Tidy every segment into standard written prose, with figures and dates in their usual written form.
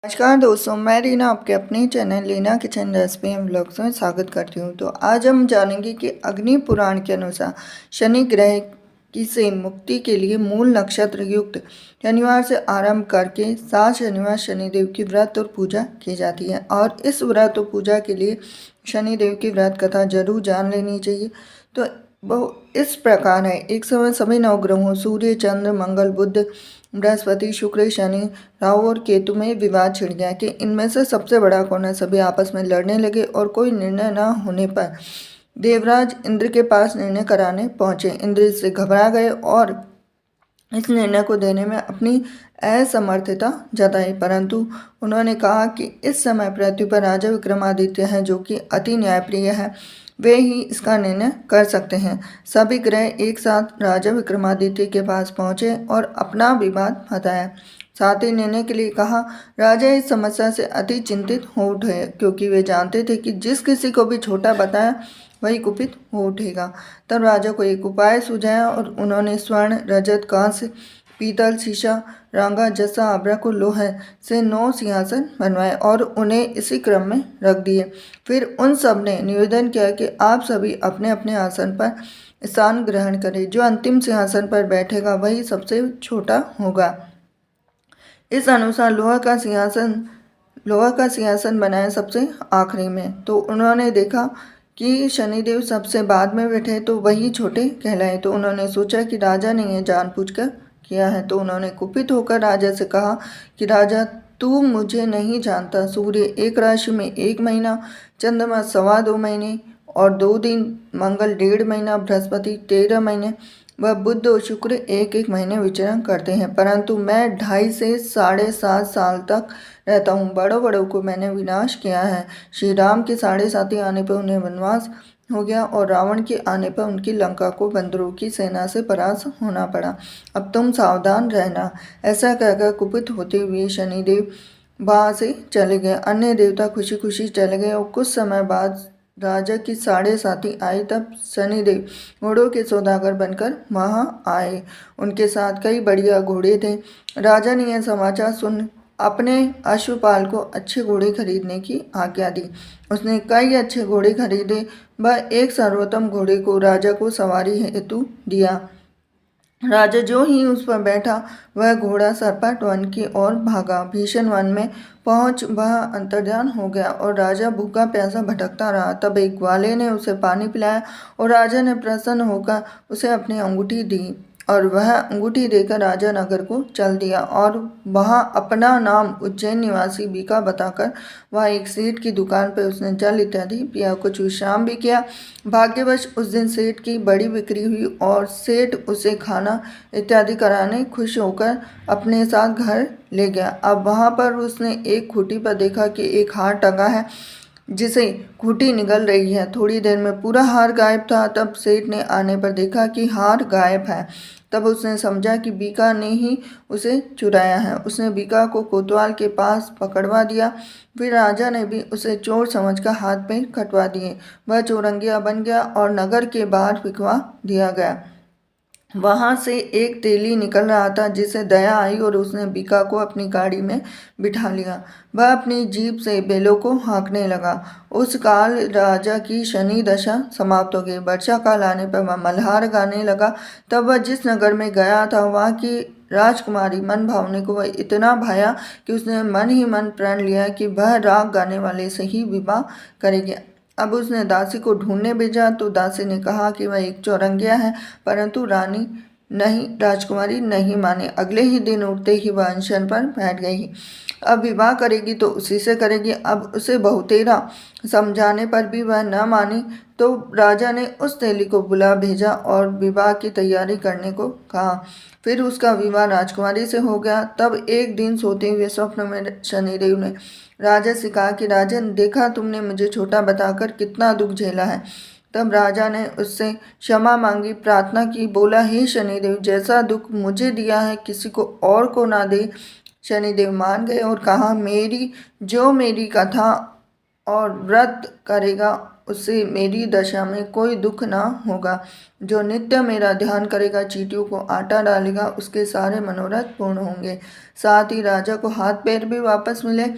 नमस्कार दोस्तों, मैं रीना आपके अपने channel Leena kitchen recipe and blogs में स्वागत करती हूँ। तो आज हम जानेंगे कि अग्नि पुराण के अनुसार शनि ग्रह की से मुक्ति के लिए मूल नक्षत्र युक्त शनिवार से आरंभ करके 7 शनिवार शनिदेव की व्रत और पूजा की जाती है। और इस व्रत और पूजा के लिए शनिदेव की व्रत कथा जरूर जान लेनी चाहिए। तो वो इस प्रकार है। एक समय सभी नवग्रहों सूर्य, चंद्र, मंगल, बुध, बृहस्पति, शुक्र, शनि, राहु और केतु में विवाद छिड़ गया कि इनमें से सबसे बड़ा कौन है। सभी आपस में लड़ने लगे और कोई निर्णय न होने पर देवराज इंद्र के पास निर्णय कराने पहुंचे। इंद्र इससे घबरा गए और इस निर्णय को देने में अपनी असमर्थता जताई, परंतु उन्होंने कहा कि इस समय पृथ्वी पर राजा विक्रमादित्य हैं जो कि अति न्यायप्रिय है, वे ही इसका निर्णय कर सकते हैं। सभी ग्रह एक साथ राजा विक्रमादित्य के पास पहुंचे और अपना विवाद बताया, साथ ही निर्णय के लिए कहा। राजा इस समस्या से अति चिंतित हो उठे क्योंकि वे जानते थे कि जिस किसी को भी छोटा बताया वही कुपित हो उठेगा। तब राजा को एक उपाय सुझाया और उन्होंने स्वर्ण, रजत, कांस्य, पीतल, शीशा, रांगा, जस्सा, आभ्रक और लोहे से 9 सिंहासन बनवाए और उन्हें इसी क्रम में रख दिए। फिर उन सब ने निवेदन किया कि आप सभी अपने अपने आसन पर स्थान ग्रहण करें। जो अंतिम सिंहासन पर बैठेगा वही सबसे छोटा होगा। इस अनुसार लोहा का सिंहासन बनाया सबसे आखिरी में। तो उन्होंने देखा कि शनिदेव सबसे बाद में बैठे तो वही छोटे कहलाए। तो उन्होंने सोचा कि राजा ने यह जानबूझकर किया है। तो उन्होंने कुपित होकर राजा से कहा कि राजा, तू मुझे नहीं जानता। सूर्य एक राशि में 1 महीना, चंद्रमा 2.25 महीने और 2 दिन, मंगल 1.5 महीना, बृहस्पति 13 महीने वह बुध और शुक्र 1-1 महीने विचरण करते हैं, परंतु मैं 2.5 से 7.5 साल तक रहता हूँ। बड़ों बड़ों को मैंने विनाश किया है। श्री राम के 7.5 आने पर उन्हें वनवास हो गया और रावण के आने पर उनकी लंका को बंदरों की सेना से परास्त होना पड़ा। अब तुम सावधान रहना। ऐसा कहकर कुपित होते हुए शनिदेव वहाँ से चले गए। अन्य देवता खुशी खुशी चले गए और कुछ समय बाद राजा की 7.5 आई। तब शनिदेव घोड़ों के सौदागर बनकर वहां आए। उनके साथ कई बढ़िया घोड़े थे। राजा ने यह समाचार सुन अपने अश्वपाल को अच्छे घोड़े खरीदने की आज्ञा दी। उसने कई अच्छे घोड़े खरीदे। वह एक सर्वोत्तम घोड़े को राजा को सवारी हेतु दिया। राजा जो ही उस पर बैठा वह घोड़ा सरपट वन की ओर भागा। भीषण वन में पहुंच वह अंतर्ध्यान हो गया और राजा भूखा प्यासा भटकता रहा। तब एक ग्वाले ने उसे पानी पिलाया और राजा ने प्रसन्न होकर उसे अपनी अंगूठी दी और वह अंगूठी देकर राजा नगर को चल दिया और वहां अपना नाम उज्जैन निवासी बीका बताकर वह एक सेठ की दुकान पर उसने जल इत्यादि पिया, कुछ विश्राम भी किया। भाग्यवश उस दिन सेठ की बड़ी बिक्री हुई और सेठ उसे खाना इत्यादि कराने खुश होकर अपने साथ घर ले गया। अब वहां पर उसने एक खूंटी पर देखा कि एक हार टंगा है जिसे खूंटी निगल रही है। थोड़ी देर में पूरा हार गायब था। तब सेठ ने आने पर देखा कि हार गायब है। तब उसने समझा कि बीका ने ही उसे चुराया है। उसने बीका को कोतवाल के पास पकड़वा दिया। फिर राजा ने भी उसे चोर समझकर हाथ पैर कटवा दिए। वह चोरंगिया बन गया और नगर के बाहर फिकवा दिया गया। वहां से एक तेली निकल रहा था जिसे दया आई और उसने बीका को अपनी गाड़ी में बिठा लिया। वह अपनी जीभ से बेलों को हाँकने लगा। उस काल राजा की शनि दशा समाप्त हो गई। वर्षा काल आने पर वह मल्हार गाने लगा। तब वह जिस नगर में गया था वहाँ की राजकुमारी मन भावने को वह इतना भाया कि उसने मन ही मन प्रण लिया कि वह राग गाने वाले से ही विवाह करेगी। अब उसने दासी को ढूंढने भेजा तो दासी ने कहा कि वह एक चौरंगिया है, परंतु राजकुमारी नहीं माने। अगले ही दिन उठते ही वह अनशन पर बैठ गई। अब विवाह करेगी तो उसी से करेगी। अब उसे बहुतेरा समझाने पर भी वह न मानी तो राजा ने उस तेली को बुला भेजा और विवाह की तैयारी करने को कहा। फिर उसका विवाह राजकुमारी से हो गया। तब एक दिन सोते हुए स्वप्न में शनिदेव ने राजा से कहा कि राजन, देखा तुमने मुझे छोटा बताकर कितना दुख झेला है। तब राजा ने उससे क्षमा मांगी, प्रार्थना की, बोला, हे शनिदेव, जैसा दुख मुझे दिया है किसी को और को ना दे। शनिदेव मान गए और कहा, मेरी कथा और व्रत करेगा उससे मेरी दशा में कोई दुख ना होगा। जो नित्य मेरा ध्यान करेगा, चींटियों को आटा डालेगा, उसके सारे मनोरथ पूर्ण होंगे। साथ ही राजा को हाथ पैर भी वापस मिले।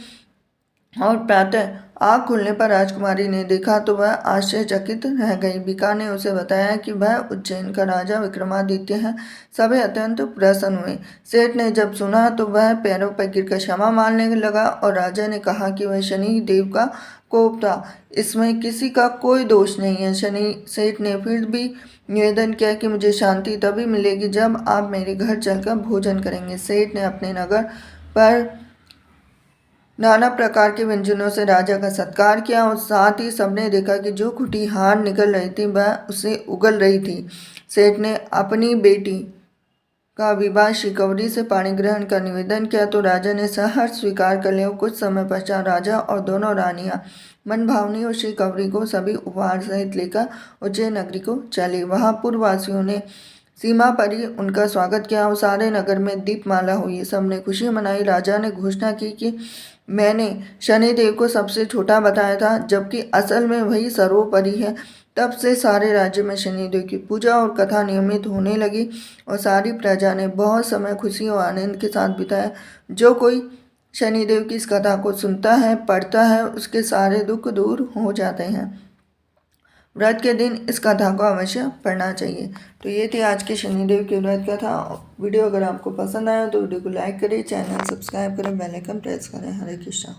और प्रातः आँख खुलने पर राजकुमारी ने देखा तो वह आश्चर्यचकित रह गई। बीका ने उसे बताया कि वह उज्जैन का राजा विक्रमादित्य है। सभी अत्यंत प्रसन्न हुए। सेठ ने जब सुना तो वह पैरों पर गिरकर क्षमा मांगने लगा और राजा ने कहा कि वह शनि देव का कोप था, इसमें किसी का कोई दोष नहीं है। शनि सेठ ने फिर भी निवेदन किया कि मुझे शांति तभी मिलेगी जब आप मेरे घर चलकर भोजन करेंगे। सेठ ने अपने नगर पर नाना प्रकार के व्यंजनों से राजा का सत्कार किया और साथ ही सबने देखा कि जो खुटी हार निकल रही थी वह उसे उगल रही थी। सेठ ने अपनी बेटी का विवाह शिकवरी से पाणी ग्रहण का निवेदन किया तो राजा ने सहर्ष स्वीकार कर लिया। कुछ समय पश्चात राजा और दोनों रानियां मनभावनी और शिकवरी को सभी उपहार सहित लेकर उज्जैन नगरी को चली। वहां पूर्ववासियों ने सीमा पर ही उनका स्वागत किया और सारे नगर में दीपमाला हुई। सबने खुशी मनाई। राजा ने घोषणा की कि मैंने शनिदेव को सबसे छोटा बताया था, जबकि असल में वही सर्वोपरि है। तब से सारे राज्य में शनिदेव की पूजा और कथा नियमित होने लगी और सारी प्रजा ने बहुत समय खुशी और आनंद के साथ बिताया। जो कोई शनिदेव की इस कथा को सुनता है, पढ़ता है, उसके सारे दुख दूर हो जाते हैं। व्रत के दिन इस कथा को अवश्य पढ़ना चाहिए। तो ये थी आज के शनिदेव की व्रत कथा। वीडियो अगर आपको पसंद आया तो वीडियो को लाइक करें, चैनल सब्सक्राइब करें, बेल आइकन प्रेस करें। हरे कृष्णा।